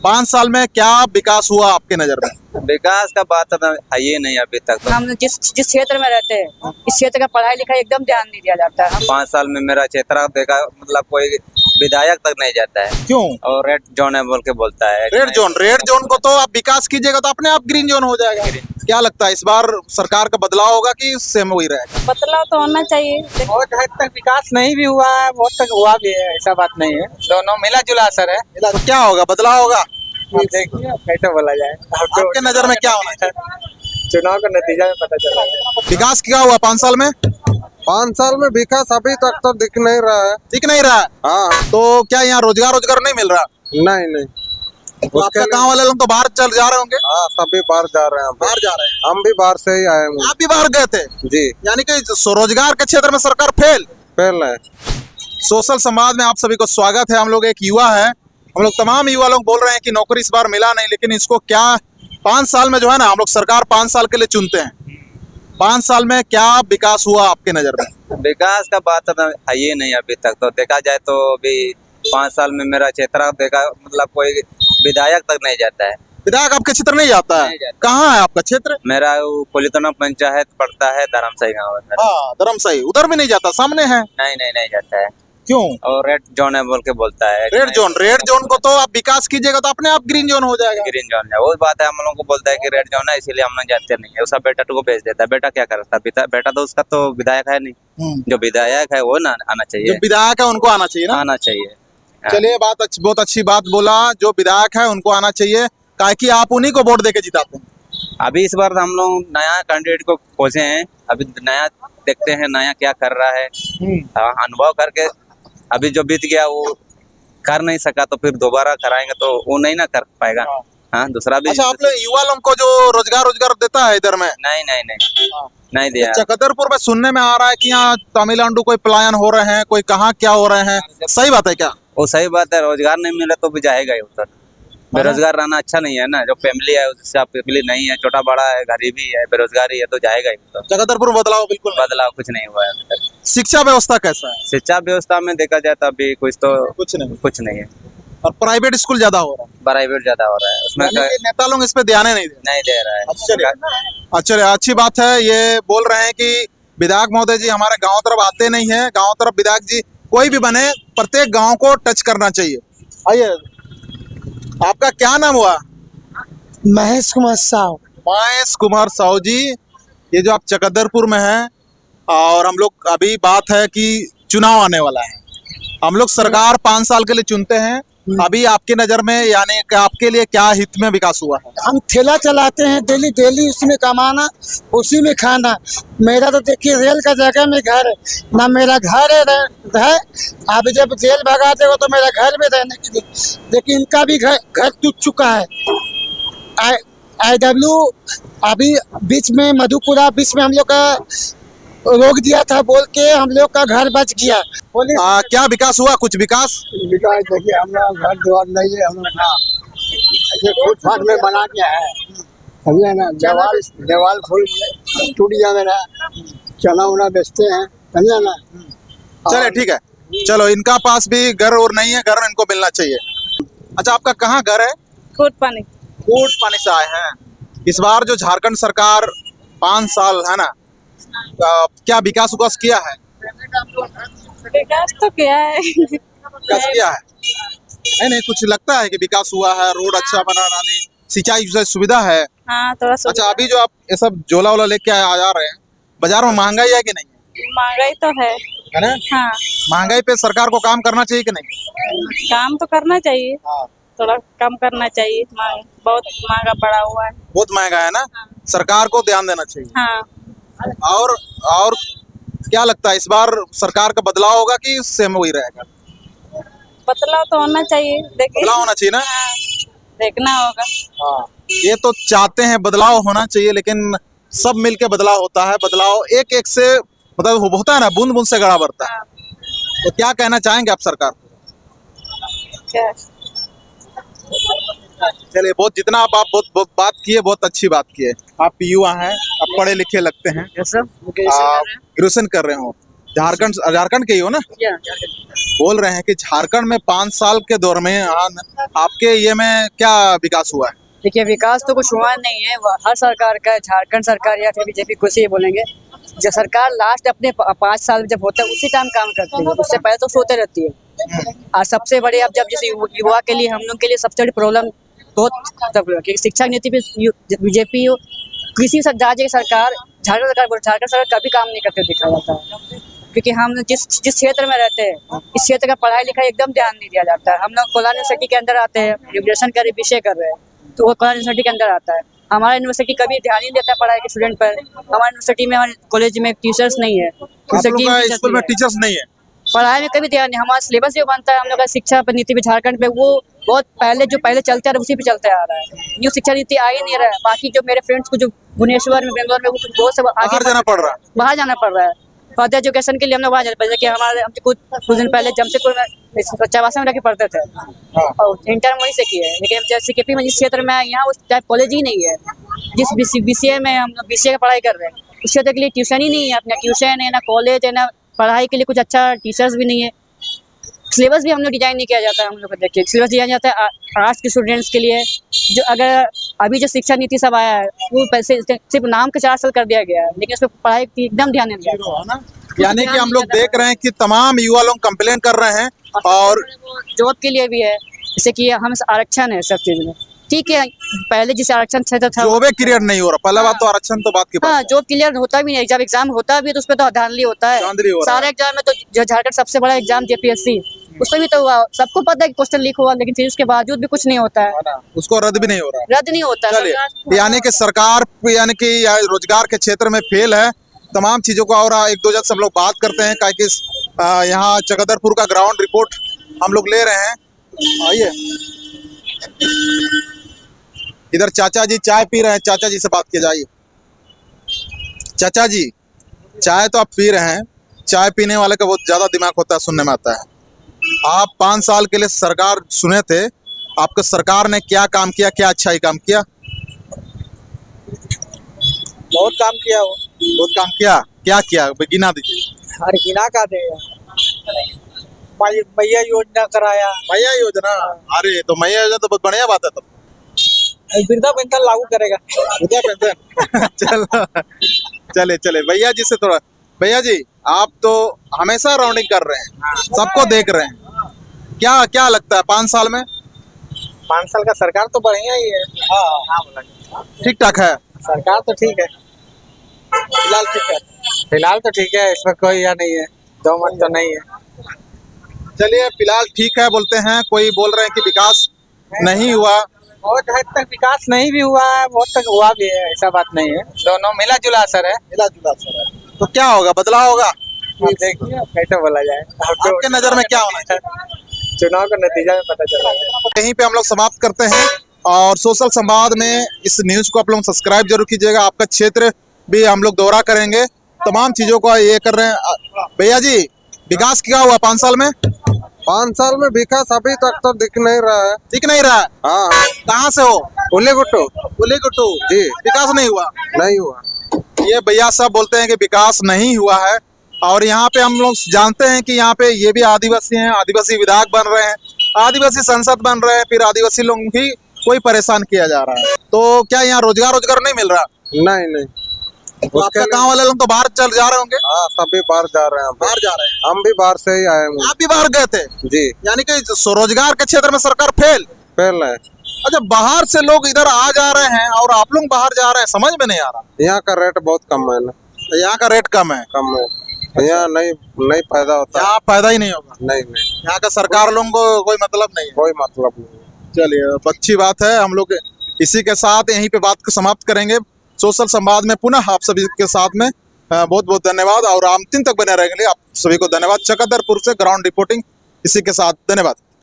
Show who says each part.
Speaker 1: 5 साल में क्या विकास हुआ आपके नजर में?
Speaker 2: विकास का बात तो है ही नहीं अभी तक तो।
Speaker 3: हम जिस जिस क्षेत्र में रहते हैं इस क्षेत्र का पढ़ाई लिखाई एकदम ध्यान नहीं दिया जाता है।
Speaker 2: 5 साल में मेरा क्षेत्र देखा मतलब कोई विधायक तक नहीं जाता है
Speaker 1: क्यों?
Speaker 2: और रेड जोन है बोल के बोलता है।
Speaker 1: रेड जोन को तो आप विकास कीजिएगा तो अपने आप ग्रीन जोन हो जाएगा। क्या लगता है इस बार सरकार का बदलाव होगा कि सेम वही रहेगा?
Speaker 3: बदलाव तो होना चाहिए।
Speaker 4: बहुत हद तक विकास नहीं भी हुआ है, बहुत तक हुआ भी है, ऐसा बात नहीं है। दोनों मिला जुला असर है।
Speaker 1: तो क्या होगा, बदलाव होगा?
Speaker 4: अब देखिए कैसे बोला जाए।
Speaker 1: आपके नजर में क्या होना चाहिए?
Speaker 4: चुनाव का नतीजा में पता चला।
Speaker 1: विकास क्या हुआ 5 साल में?
Speaker 5: 5 साल में विकास अभी तक तो दिख नहीं रहा है।
Speaker 1: दिख नहीं रहा है।
Speaker 5: हाँ,
Speaker 1: तो क्या यहाँ रोजगार नहीं मिल रहा?
Speaker 5: नहीं नहीं।
Speaker 1: तो आपका गाँव वाले लोग तो बाहर चल जा रहे होंगे।
Speaker 5: हाँ, सभी बाहर जा रहे हैं।
Speaker 1: बाहर जा रहे हैं।
Speaker 5: हम भी बाहर से ही आए हैं।
Speaker 1: आप भी बाहर गए थे?
Speaker 5: जी,
Speaker 1: यानी कि स्वरोजगार के क्षेत्र में सरकार फेल।
Speaker 5: पहले
Speaker 1: सोशल संवाद में आप सभी को स्वागत है। हम लोग एक युवा है, हम लोग तमाम युवा लोग बोल रहे हैं कि नौकरी इस बार मिला नहीं, लेकिन इसको क्या 5 साल में जो है ना, हम लोग सरकार 5 साल के लिए चुनते हैं। 5 साल में क्या विकास हुआ आपके नजर में?
Speaker 2: विकास का बात तो है ही नहीं अभी तक तो। देखा जाए तो अभी 5 साल में मेरा क्षेत्र देखा मतलब कोई विधायक तक नहीं जाता है।
Speaker 1: विधायक आपके क्षेत्र नहीं जाता है?
Speaker 2: नहीं जाता।
Speaker 1: कहाँ है आपका क्षेत्र?
Speaker 2: मेरा पुलितना पंचायत पड़ता है धर्मशाही गाँव में।
Speaker 1: हाँ, धर्मशाही। उधर भी नहीं जाता, सामने है।
Speaker 2: नहीं जाता है।
Speaker 1: क्यों?
Speaker 2: और रेड जोन है बोल के बोलता है।
Speaker 1: रेड जोन को तो आप विकास कीजिएगा तो अपने आप ग्रीन जोन हो जाएगा।
Speaker 2: ग्रीन जोन है वो बात है। हम लोगों को बोलता है कि रेड जोन है इसीलिए हम लोग जाते नहीं है। उसका बेटा को भेज देता है। बेटा क्या करता है? बेटा तो उसका तो विधायक है नहीं। जो विधायक है वो ना आना
Speaker 1: जो
Speaker 2: चाहिए।
Speaker 1: विधायक है उनको आना चाहिए ना।
Speaker 2: आना चाहिए। हाँ।
Speaker 1: चलिए, बहुत अच्छी बात बोला। जो विधायक है उनको आना चाहिए, काहे कि आप उन्हीं को वोट देके जिताते हैं।
Speaker 2: अभी इस बार हम लोग नया कैंडिडेट को खोजे हैं। अभी नया देखते हैं नया क्या कर रहा है। हाँ, अनुभव करके अभी जो बीत गया वो कर नहीं सका तो फिर दोबारा कराएंगे तो वो नहीं ना कर पाएगा। हाँ, दूसरा भी।
Speaker 1: अच्छा, आप लोग युवा लोगों को जो रोजगार देता है इधर में?
Speaker 2: नहीं दिया।
Speaker 1: चकदरपुर में सुनने में आ रहा है कि यहाँ तमिलनाडु कोई पलायन हो रहे हैं, कोई कहाँ क्या हो रहे हैं, सही बात है क्या?
Speaker 2: वो सही बात है। रोजगार नहीं मिले तो भी जाएगा ही उधर। बेरोजगार रहना अच्छा नहीं है ना। जो फैमिली है उससे फैमिली नहीं है, छोटा बड़ा है, गरीबी है, बेरोजगारी है तो जाएगा ही उधर।
Speaker 1: चकदरपुर में बदलाव बिल्कुल नहीं।
Speaker 2: बदलाव कुछ नहीं हुआ है अभी तक।
Speaker 1: शिक्षा व्यवस्था कैसा है?
Speaker 2: शिक्षा व्यवस्था में देखा जाए तो अभी कुछ
Speaker 1: कुछ नहीं।
Speaker 2: है।
Speaker 1: और प्राइवेट स्कूल ज्यादा हो रहा है।
Speaker 2: प्राइवेट ज्यादा हो रहा है उसमें।
Speaker 1: यानी कि नेता लोग इस पे ध्यान नहीं
Speaker 2: नहीं दे रहा है।
Speaker 1: अच्छा, अच्छी बात है। ये बोल रहे हैं कि विधायक महोदय जी हमारे गांव तरफ आते नहीं है। गांव तरफ विधायक जी कोई भी बने, प्रत्येक गांव को टच करना चाहिए। आइए, आपका क्या नाम हुआ?
Speaker 6: महेश कुमार साहू।
Speaker 1: महेश कुमार साहू जी, ये जो आप चकदरपुर में हैं, और हम लोग अभी बात है कि चुनाव आने वाला है, हम लोग सरकार 5 साल के लिए चुनते हैं। अभी आपके नजर में यानी कि आपके लिए क्या हित में विकास हुआ है?
Speaker 6: हम ठेला चलाते हैं, डेली उसी में कमाना, उसी में खाना। मेरा तो देखिए रेल का जगह में घर है ना, मेरा घर है। आप जब जेल भगाते हो तो मेरा घर में रहने के लिए, लेकिन इनका भी घर टूट चुका है। IW अभी बीच में मधुपुरा बीच में हम लोग का रोक दिया था बोल के हम लोग का घर बच गया।
Speaker 1: क्या विकास हुआ? कुछ विकास
Speaker 6: देखिए हमारा घर द्वार नहीं है, हम फुटपाथ में बना के है। समझे ना, देवाल फुल टूट गया मेरा। चना उना बेचते हैं, समझे ना।
Speaker 1: चले ठीक है, चलो इनका पास भी घर और नहीं है, घर इनको मिलना चाहिए। अच्छा, आपका कहाँ घर है?
Speaker 3: कोट पानी
Speaker 1: से आए हैं। इस बार जो झारखंड सरकार 5 साल है ना, क्या विकास किया है?
Speaker 3: विकास तो क्या है।
Speaker 1: विकास किया है? नहीं, कुछ लगता है कि विकास हुआ है? रोड अच्छा बना, नाली, सिंचाई सुविधा है?
Speaker 3: हाँ, थोड़ा सा।
Speaker 1: अच्छा, अभी जो आप ये सब झोला वोला लेके आ जा रहे हैं, बाजार में महंगाई है कि नहीं है?
Speaker 3: महंगाई तो है
Speaker 1: ना?
Speaker 3: हाँ।
Speaker 1: महंगाई पे सरकार को काम करना चाहिए कि नहीं?
Speaker 3: काम तो करना चाहिए।
Speaker 1: हाँ।
Speaker 3: थोड़ा कम करना चाहिए। बहुत महंगा पड़ा हुआ है।
Speaker 1: बहुत महंगा है ना। सरकार को ध्यान देना चाहिए।
Speaker 3: हाँ।
Speaker 1: और क्या लगता है इस बार सरकार का बदलाव होगा कि सेम वही रहेगा?
Speaker 3: बदलाव तो होना चाहिए। देखिए,
Speaker 1: बदलाव होना चाहिए ना।
Speaker 3: देखना होगा।
Speaker 1: हाँ, ये तो चाहते हैं बदलाव होना चाहिए, लेकिन सब मिलके बदलाव होता है। बदलाव एक एक से मतलब होता है ना, बूंद बूंद से गड़ा बढ़ता है। तो क्या कहना चाहेंगे आप सरकार को?
Speaker 3: क्या?
Speaker 1: चलिए, जितना आप बहुत बात किए, बहुत अच्छी बात की है। आप युवा हैं, आप पढ़े लिखे लगते हैं, आप ग्रेजुएशन कर रहे हो, झारखंड झारखंड के ही हो ना? बोल रहे हैं कि झारखंड में 5 साल के दौरान आपके ये में क्या विकास हुआ है?
Speaker 3: देखिए, विकास तो कुछ हुआ नहीं है, हर सरकार का, झारखंड सरकार या फिर बीजेपी, कुछ ही बोलेंगे। जब सरकार लास्ट अपने 5 साल जब होता है उसी टाइम काम करती है, उससे पहले तो सोते रहती है। और सबसे बड़ी अब जब जैसे युवा के लिए, हम लोग के लिए सबसे बड़ी प्रॉब्लम बहुत शिक्षा नीति पे बीजेपी हो, किसी राज्य की सरकार, झारखंड सरकार कभी काम नहीं करते दिखा जाता है। क्योंकि हम जिस क्षेत्र में रहते हैं, इस क्षेत्र का पढ़ाई लिखाई एकदम ध्यान नहीं दिया जाता है। हम लोग कोला यूनिवर्सिटी के अंदर आते हैं, ग्रेजुएशन कर विषय कर रहे हैं, तो वो कोला यूनिवर्सिटी के अंदर आता है। हमारा यूनिवर्सिटी कभी ध्यान नहीं देता पढ़ाई के स्टूडेंट पर। हमारे यूनिवर्सिटी में, हमारे कॉलेज में टीचर्स नहीं है,
Speaker 1: स्कूल में टीचर्स नहीं है,
Speaker 3: पढ़ाई में कभी ध्यान नहीं। हमारा सिलेबस जो बनता है हम लोग का शिक्षा नीति में झारखंड में, वो बहुत पहले चलते आ रहा है, उसी पे चलते आ रहा है। न्यू शिक्षा नीति आ ही नहीं रहा है। बाकी जो मेरे फ्रेंड्स को जो भुवनेश्वर में, बेंगलोर में, वो बहुत सब आगे
Speaker 1: जाना पड़ रहा है।
Speaker 3: बाहर जाना पड़ रहा है फर्दर एजुकेशन के लिए। हम लोग वहाँ जाना पड़ता है कि हमारे हम कुछ दिन पहले जमशेदपुर में चवासा में रह के पढ़ते थे और इंटर वहीं से किए। लेकिन जैसे के पी में जिस क्षेत्र में यहाँ उस टाइप कॉलेज ही नहीं है। जिस BCA में हम लोग BCA की पढ़ाई कर रहे हैं, उस क्षेत्र के लिए ट्यूशन ही नहीं है, अपना ट्यूशन है ना, कॉलेज है ना, पढ़ाई के लिए कुछ अच्छा टीचर्स भी नहीं है। सिलेबस भी हम लोग डिजाइन नहीं किया जाता है। हम लोग को देखिए, सिलेबस डिजाइन जाता है आर्ट्स के स्टूडेंट्स के लिए। जो अगर अभी जो शिक्षा नीति सब आया है, वो पैसे सिर्फ नाम के 4 साल कर दिया गया है, लेकिन उस पर पढ़ाई की एकदम ध्यान नहीं दिया।
Speaker 1: यानी कि हम लोग देख रहे हैं कि तमाम युवा लोग कंप्लेन कर रहे हैं और
Speaker 3: जॉब के लिए भी है, जैसे कि हम आरक्षण है सब चीज में। ठीक है, पहले जिस आरक्षण था
Speaker 1: जॉब क्लियर नहीं हो रहा। पहला बात तो आरक्षण तो बात की बात।
Speaker 3: हाँ, जॉब क्लियर होता भी नहीं। जब एग्जाम होता भी है तो उसमें तो धांधली होता है। सारे एग्जाम में तो जो झारखंड सबसे बड़ा एग्जाम JPSC, उसमें भी तो हुआ, सबको पता है कि क्वेश्चन लीक हुआ, लेकिन फिर उसके बावजूद भी कुछ नहीं होता है,
Speaker 1: उसको रद्द भी नहीं हो रहा,
Speaker 3: रद्द नहीं होता।
Speaker 1: चलिए, यानी कि सरकार यानी कि रोजगार के क्षेत्र में फेल है तमाम चीजों का। और एक दो जगह हम लोग बात करते हैं, क्या कि यहाँ चकदरपुर का ग्राउंड रिपोर्ट हम लोग ले रहे हैं। आइए, इधर चाचा जी चाय पी रहे हैं, चाचा जी से बात की जाइए। चाचा जी, चाय तो आप पी रहे हैं, चाय पीने वाले का बहुत ज्यादा दिमाग होता है, सुनने में आता है। आप 5 साल के लिए सरकार सुने थे, आपके सरकार ने क्या काम किया, क्या अच्छाई काम किया?
Speaker 4: बहुत काम किया वो,
Speaker 1: बहुत काम किया। क्या किया, गिना दीजिए।
Speaker 4: अरे गिना का दे, मैया योजना कराया।
Speaker 1: मैया योजना? अरे तो मैया योजना तो बहुत बढ़िया बात है। तब
Speaker 4: वृद्धा पेंशन लागू करेगा।
Speaker 1: वृद्धा पेंशन चलो, चले भैया जी से थोड़ा। भैया जी, आप तो हमेशा राउंडिंग कर रहे हैं, सबको देख रहे हैं, क्या क्या लगता है 5 साल में?
Speaker 4: 5 साल का सरकार तो बढ़िया ही है। हाँ,
Speaker 1: ठीक ठाक है
Speaker 4: सरकार तो ठीक है,
Speaker 1: फिलहाल ठीक है।
Speaker 4: फिलहाल तो ठीक है, इसमें कोई या नहीं है, दो मत तो नहीं है।
Speaker 1: चलिए, फिलहाल ठीक है बोलते हैं। कोई बोल रहे हैं कि विकास नहीं हुआ।
Speaker 4: बहुत हद तक विकास नहीं भी हुआ है, बहुत तक हुआ भी है, ऐसा बात नहीं है। दोनों मिला जुला असर है।
Speaker 1: मिला जुला असर है। तो क्या होगा, बदलाव होगा?
Speaker 4: देखिए कैसे बोला जाए,
Speaker 1: आपके नजर में क्या होना चाहिए?
Speaker 4: चुनाव का नतीजा में पता चलेगा।
Speaker 1: यहीं पे हम लोग समाप्त करते हैं। और सोशल संवाद में इस न्यूज को आप लोग सब्सक्राइब जरूर कीजिएगा। आपका क्षेत्र भी हम लोग दौरा करेंगे, तमाम चीजों को ये कर रहे हैं। भैया जी, विकास क्या हुआ 5 साल में?
Speaker 5: 5 साल में विकास अभी तक तो दिख नहीं रहा है।
Speaker 1: दिख नहीं रहा है?
Speaker 5: हाँ,
Speaker 1: कहाँ से हो?
Speaker 5: उल्लेगुट्टू
Speaker 1: गुट्टू
Speaker 5: जी।
Speaker 1: विकास नहीं हुआ?
Speaker 5: नहीं हुआ।
Speaker 1: ये भैया सब बोलते हैं कि विकास नहीं हुआ है। और यहाँ पे हम लोग जानते हैं कि यहाँ पे ये भी आदिवासी हैं, आदिवासी विधायक बन रहे हैं, आदिवासी संसद बन रहे हैं, फिर आदिवासी लोग भी कोई परेशान किया जा रहा है। तो क्या यहाँ रोजगार नहीं मिल रहा?
Speaker 5: नहीं।
Speaker 1: तो आपका गाँव वाले लोग तो बाहर चल जा रहे होंगे?
Speaker 5: हाँ, सभी बाहर जा रहे हैं।
Speaker 1: बाहर जा रहे हैं।
Speaker 5: हम भी बाहर से ही आए हैं।
Speaker 1: आप भी बाहर गए थे?
Speaker 5: जी।
Speaker 1: यानी कि रोजगार के क्षेत्र में सरकार फेल
Speaker 5: है।
Speaker 1: अच्छा, बाहर से लोग इधर आ जा रहे हैं और आप लोग बाहर जा रहे हैं, समझ में नहीं आ रहा।
Speaker 5: यहाँ का रेट बहुत कम है ना।
Speaker 1: यहाँ का रेट कम है?
Speaker 5: यहाँ नहीं फायदा होता।
Speaker 1: यहाँ फायदा ही नहीं होगा?
Speaker 5: नहीं।
Speaker 1: यहाँ का सरकार लोगों को कोई मतलब नहीं है?
Speaker 5: कोई मतलब नहीं।
Speaker 1: चलिए, अच्छी बात है। हम लोग इसी के साथ यहीं पे बात को समाप्त करेंगे। सोशल संवाद में पुनः आप सभी के साथ में बहुत बहुत धन्यवाद और अंतिम तक बने रहेंगे। आप सभी को धन्यवाद। चकदरपुर से ग्राउंड रिपोर्टिंग इसी के साथ, धन्यवाद।